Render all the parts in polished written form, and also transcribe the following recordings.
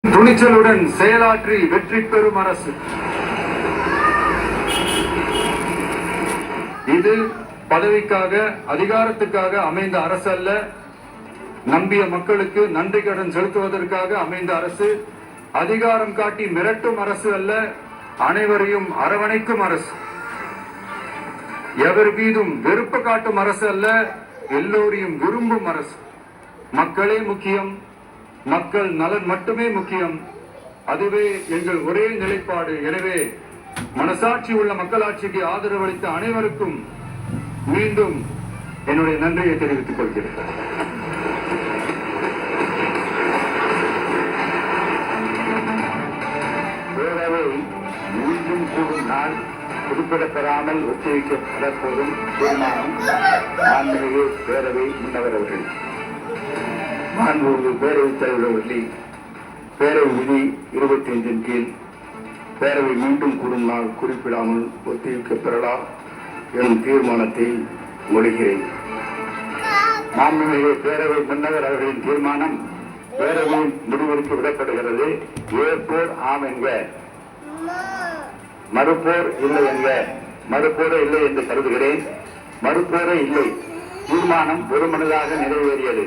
துணிச்சலுடன் செயலாற்றி வெற்றி பெறும் அரசு. இது பதவிக்காக அதிகாரத்துக்காக அமைந்த அரசு அல்ல. நம்பிய மக்களுக்கு நன்றி கடன் செலுத்துவதற்காக அமைந்த அரசு. அதிகாரம் காட்டி மிரட்டும் அரசு அல்ல, அனைவரையும் அரவணைக்கும் அரசு. எவர் மீதும் வெறுப்பு காட்டும் அரசு அல்ல, எல்லோரையும் விரும்பும் அரசு. மக்களே முக்கியம், மக்கள் நலன் மட்டுமே முக்கியம். அதுவே எங்கள் ஒரே நிலைப்பாடு. எனவே மனசாட்சி உள்ள மக்களாட்சிக்கு ஆதரவு அளித்த அனைவருக்கும் மீண்டும் என்னுடைய நன்றியை தெரிவித்துக் கொள்கிறேன். பேரவை மீண்டும் கூடும் நாள் குறிப்பிடப்பெறாமல் ஒத்திவைக்கப்படப்போதும் தீர்மானம் மாண்புமிகு பேரவை முன்னவர் அவர்கள். மாண்புமிகு பேரவைத் தலைவர் அவர்களே, பேரவை விதி 25 கீழ் பேரவை மீண்டும் கூடும் நாள் குறிப்பிடாமல் ஒத்திவைக்கப்பெறலா எனும் தீர்மானத்தை மொழிகிறேன். மாண்புமிகு பேரவை முன்னவர் அவர்களின் தீர்மானம் பேரவையின் முடிவிற்கு விடப்படுகிறது. ஏற்போர் ஆம் என்க, மறுப்போர் இல்லை என்க. மறுப்போரே இல்லை என்று கருதுகிறேன். மறுப்போரே இல்லை. தீர்மானம் ஒருமனதாக நிறைவேறியது.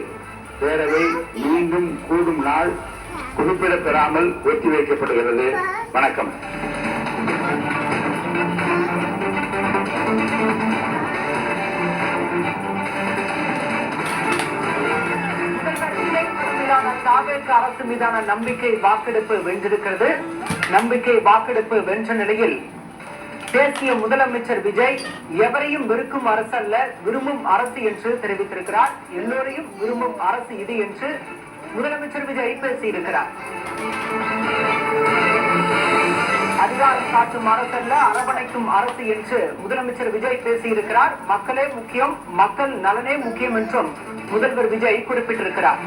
பேரவை மீண்டும் கூடும் நாள் குறிப்பிடப்பெறாமல் ஒத்திவைக்கப்படுகிறது. வணக்கம். அரசு மீதான நம்பிக்கை வாக்கெடுப்பு வென்றிருக்கிறது. நம்பிக்கை வாக்கெடுப்பு வென்ற நிலையில் தேசிய முதலமைச்சர் விஜய் எவரையும் வெறுக்கும் அரசு அல்ல, விரும்பும் அரசு என்று தெரிவித்திருக்கிறார். எல்லோரையும் விரும்பும் அரசு இது என்று முதலமைச்சர் விஜய் பேசியிருக்கிறார். அதிகாரம் காட்டும் அரசு அல்ல, அரவணைக்கும் அரசு என்று முதலமைச்சர் விஜய் பேசியிருக்கிறார். மக்களே முக்கியம், மக்கள் நலனே முக்கியம் என்றும் முதல்வர் விஜய் குறிப்பிட்டிருக்கிறார்.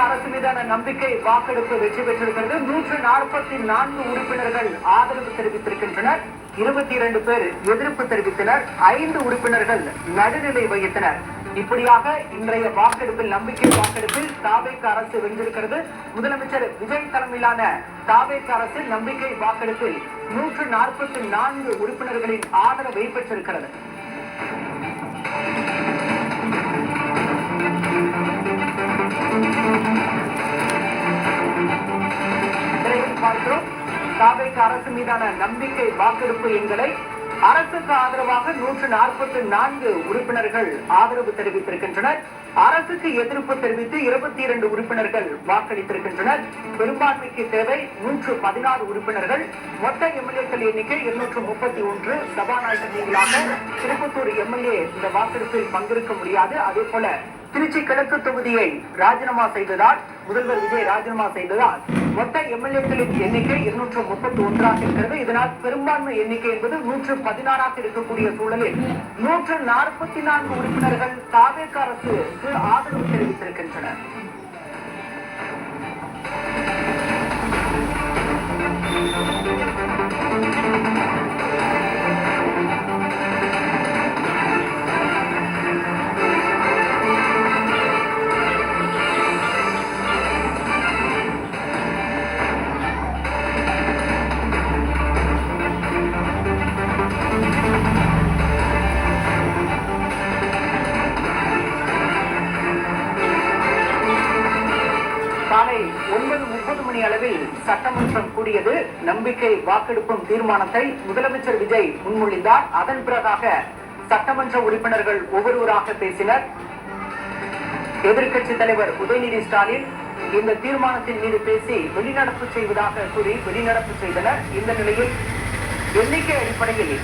அரசு மீதான நம்பிக்கை வாக்கெடுப்பு வெற்றி பெற்றிருக்கிறது. 144 உறுப்பினர்கள் ஆதரவு தெரிவித்திருக்கின்றனர். 22 பேர் எதிர்ப்பு தெரிவித்தனர். 5 உறுப்பினர்கள் நடுநிலை வகித்தனர். இப்படியாக இன்றைய வாக்கெடுப்பில், நம்பிக்கை வாக்கெடுப்பில் தாவேக அரசு வென்றிருக்கிறது. முதலமைச்சர் விஜய் தலைமையிலான தாவேக அரசு நம்பிக்கை வாக்கெடுப்பில் 144 உறுப்பினர்களின் ஆதரவை பெற்றிருக்கிறது. தாவேக அரசு மீதான நம்பிக்கை வாக்கெடுப்பு எண்களை அரசுக்கு ஆதரவாக 144 உறுப்பினர்கள் ஆதரவு தெரிவித்திருக்கின்றனர். அரசுக்கு எதிர்ப்பு தெரிவித்து 22 உறுப்பினர்கள் வாக்களித்திருக்கின்றனர். பெரும்பான்மைக்கு தேவை 116 உறுப்பினர்கள். மொத்த எம்எல்ஏக்கள் எண்ணிக்கை 231. சபாநாயகர் நீங்களாக திருப்பத்தூர் எம்எல்ஏ இந்த வாக்கெடுப்பில் பங்கேற்க முடியாது. அதே போல திருச்சி கிழக்கு தொகுதியை ராஜினாமா செய்ததால், முதல்வர் விஜய் ராஜினாமா செய்ததால் மொத்த எம்எல்ஏக்களின் எண்ணிக்கை 231 இருக்கிறது. இதனால் பெரும்பான்மை எண்ணிக்கை என்பது 116 இருக்கக்கூடிய சூழலில் 144 உறுப்பினர்கள் தாவேக அரசுக்கு ஆதரவு தெரிவித்திருக்கின்றனர். காலை 9:30 மணி அளவில் சட்டமன்றம் கூடியது. நம்பிக்கை வாக்கெடுப்பும் தீர்மானத்தை முதலமைச்சர் விஜய் முன்மொழிந்தார். அதன் பிறகாக சட்டமன்ற உறுப்பினர்கள் ஒவ்வொருவராக பேசினர். எதிர்க்கட்சித் தலைவர் உதயநிதி ஸ்டாலின் இந்த தீர்மானத்தின் மீது பேசி வெளிநடப்பு செய்வதாக கூறி வெளிநடப்பு செய்தனர். இந்த நிலையில் எண்ணிக்கை அடிப்படையில்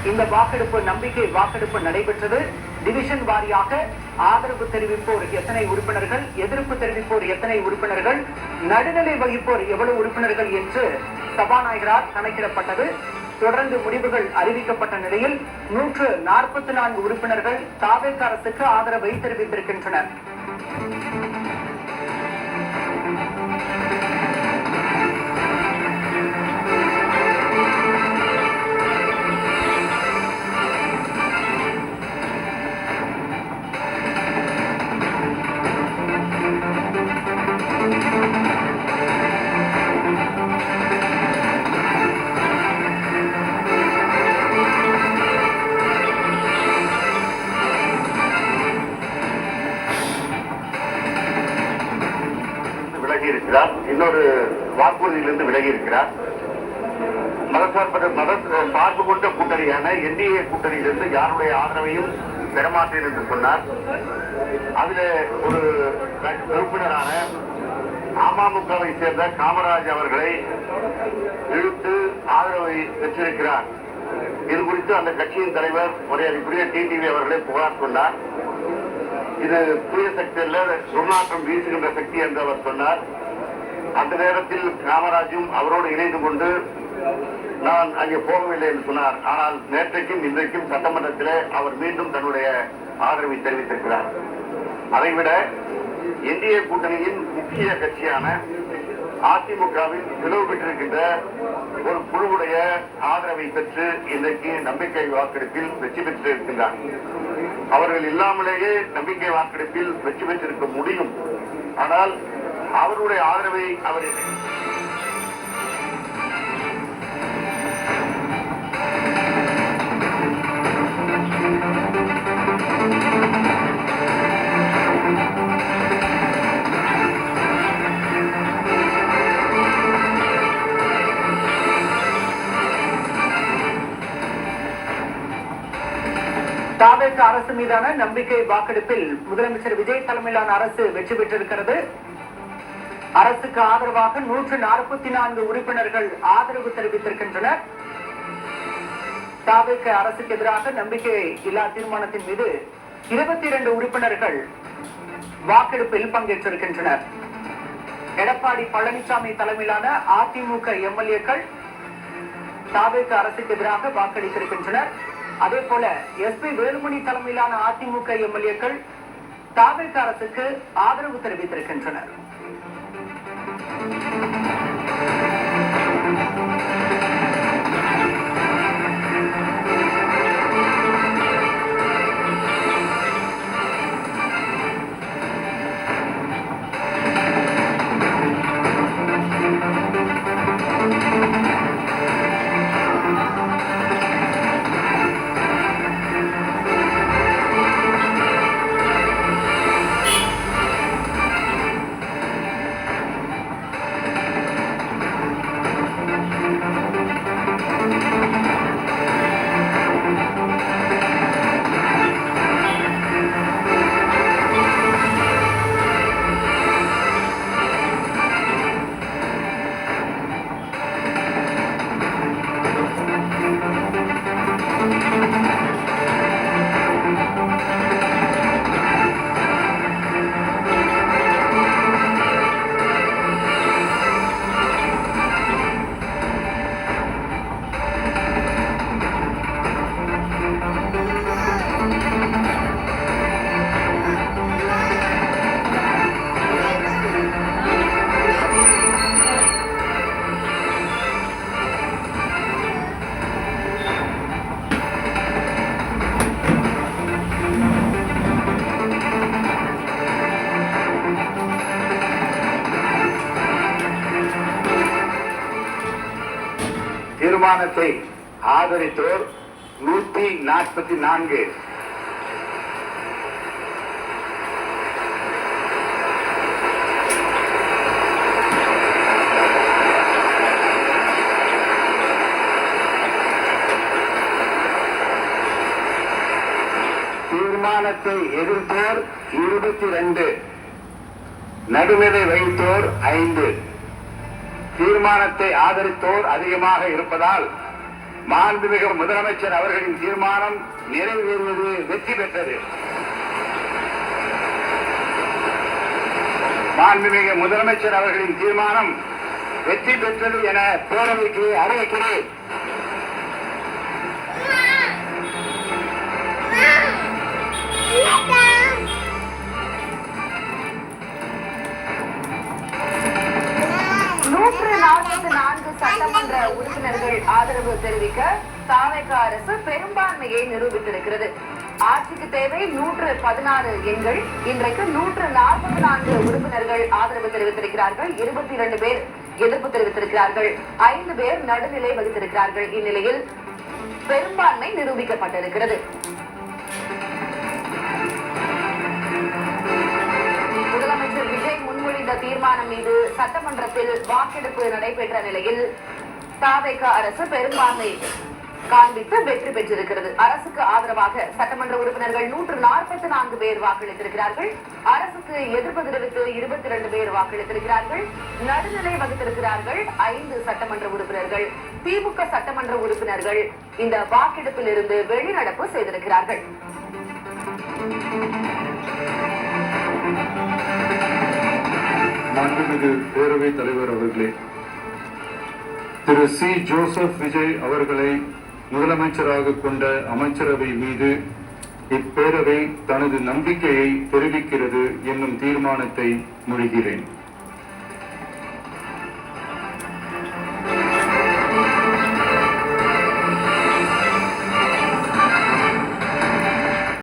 இந்த வாக்கெடுப்பு, நம்பிக்கை வாக்கெடுப்பு நடைபெற்றது. டிவிஷன் வாரியாக ஆதரவு தெரிவிப்போர் எத்தனை உறுப்பினர்கள், எதிர்ப்பு தெரிவிப்போர் எத்தனை உறுப்பினர்கள், நடுநிலை வகிப்போர் எவ்வளவு உறுப்பினர்கள் என்று சபாநாயகரால் கணக்கிடப்பட்டது. தொடர்ந்து முடிவுகள் அறிவிக்கப்பட்ட நிலையில் 144 உறுப்பினர்கள் தாவேக அரசுக்கு ஆதரவை தெரிவித்திருக்கின்றனர். விலகி இருக்கிறார். இன்னொரு வாக்குறுதியிலிருந்து விலகி இருக்கிறார். சார்பு கொண்ட கூட்டணியான என்டிஏ கூட்டணியிலிருந்து யாருடைய ஆதரவையும் பெறமாட்டேன் என்று சொன்னார். அதுல ஒரு உறுப்பினரான அமமுகவை சேர்ந்த காமராஜ் அவர்களை இழுத்து ஆதரவை பெற்றிருக்கிறார். இது குறித்து அந்த கட்சியின் தலைவர் மரியாதைக்குரிய டிடிவி அவர்களை புகார் சொன்னார். இது புதிய சக்தி அல்ல, துர்நாற்றம் வீசுகின்ற சக்தி என்று அவர் சொன்னார். அந்த நேரத்தில் காமராஜும் அவரோடு இணைந்து கொண்டு நான் அங்கே போகவில்லை என்று சொன்னார். ஆனால் நேற்றைக்கும் இன்றைக்கும் சட்டமன்றத்தில் அவர் மீண்டும் தன்னுடைய ஆதரவை தெரிவித்திருக்கிறார். அதைவிட என்டிஏ கூட்டணியின் முக்கிய கட்சியான அதிமுகவில் பிளவு பெற்றிருக்கின்ற ஒரு குழுவுடைய ஆதரவை பெற்று இன்றைக்கு நம்பிக்கை வாக்கெடுப்பில் வெற்றி பெற்றிருக்கின்றார். அவர்கள் இல்லாமலேயே நம்பிக்கை வாக்கெடுப்பில் வெற்றி பெற்றிருக்க முடியும். ஆனால் அவருடைய ஆதரவை அவர் தாவேக அரசு மீதான நம்பிக்கை வாக்கெடுப்பில் முதலமைச்சர் விஜய் தலைமையிலான அரசு வெற்றி பெற்றிருக்கிறது. அரசுக்கு ஆதரவாக 144 உறுப்பினர்கள் ஆதரவு தெரிவித்திருக்கின்றனர். தாவேக அரசுக்கு எதிராக நம்பிக்கை இல்லா தீர்மானத்தின் மீது 22 உறுப்பினர்கள் வாக்கெடுப்பில் பங்கேற்றிருக்கின்றனர். எடப்பாடி பழனிசாமி தலைமையிலான அதிமுக எம்எல்ஏக்கள் தாவேக அரசுக்கு எதிராக வாக்களித்திருக்கின்றனர். அதே போல எஸ்பி வேலுமணி தலைமையிலான அதிமுக எம்எல்ஏக்கள் தாவேக அரசுக்கு ஆதரவு தெரிவித்திருக்கின்றனர். தீர்மானத்தை ஆதரித்தோர் 144. தீர்மானத்தை எதிர்த்தோர் 22, நடுநிலை வைத்தோர் 5. தீர்மானத்தை ஆதரித்தோர் அதிகமாக இருப்பதால் மாண்புமிகு முதலமைச்சர் அவர்களின் தீர்மானம் நிறைவேறுவது வெற்றி பெற்றது. மாண்புமிகு முதலமைச்சர் அவர்களின் தீர்மானம் வெற்றி பெற்றது என பேரவைக்கு அறிவிக்கிறேன். 44 சட்டமன்ற உறுப்பினர்கள் ஆதரவு தெரிவிக்க தாவேக அரசு பெரும்பான்மையை நிரூபித்திருக்கிறது. ஆட்சிக்கு தேவை 116 எண்கள். இன்றைக்கு 144 உறுப்பினர்கள் ஆதரவு தெரிவித்திருக்கிறார்கள். 22 பேர் எதிர்ப்பு தெரிவித்திருக்கிறார்கள். 5 பேர் நடுநிலை வகித்திருக்கிறார்கள். இந்நிலையில் பெரும்பான்மை நிரூபிக்கப்பட்டிருக்கிறது. முதலமைச்சர் விஜய் முன்மொழிந்த தீர்மானம் மீது சட்டமன்றத்தில் வாக்கெடுப்பு நடைபெற்ற நிலையில் தாவேக அரசு பெரும்பான்மை காண்பித்து வெற்றி பெற்றிருக்கிறது. அரசுக்கு ஆதரவாக சட்டமன்ற உறுப்பினர்கள் 144 பேர் வாக்களித்திருக்கிறார்கள். அரசுக்கு எதிர்ப்பு தெரிவித்து 22 பேர் வாக்களித்திருக்கிறார்கள். நடுநிலை வகித்திருக்கிறார்கள் 5 சட்டமன்ற உறுப்பினர்கள். திமுக சட்டமன்ற உறுப்பினர்கள் இந்த வாக்கெடுப்பில் இருந்து வெளிநடப்பு செய்திருக்கிறார்கள். மாண்புமிகு பேரவைத் தலைவர் அவர்களே, திரு சி. ஜோசப் விஜய் அவர்களை முதலமைச்சராக கொண்ட அமைச்சரவை மீது இப்பேரவை தனது நம்பிக்கையை தெரிவிக்கிறது என்னும் தீர்மானத்தை முடிகிறேன்.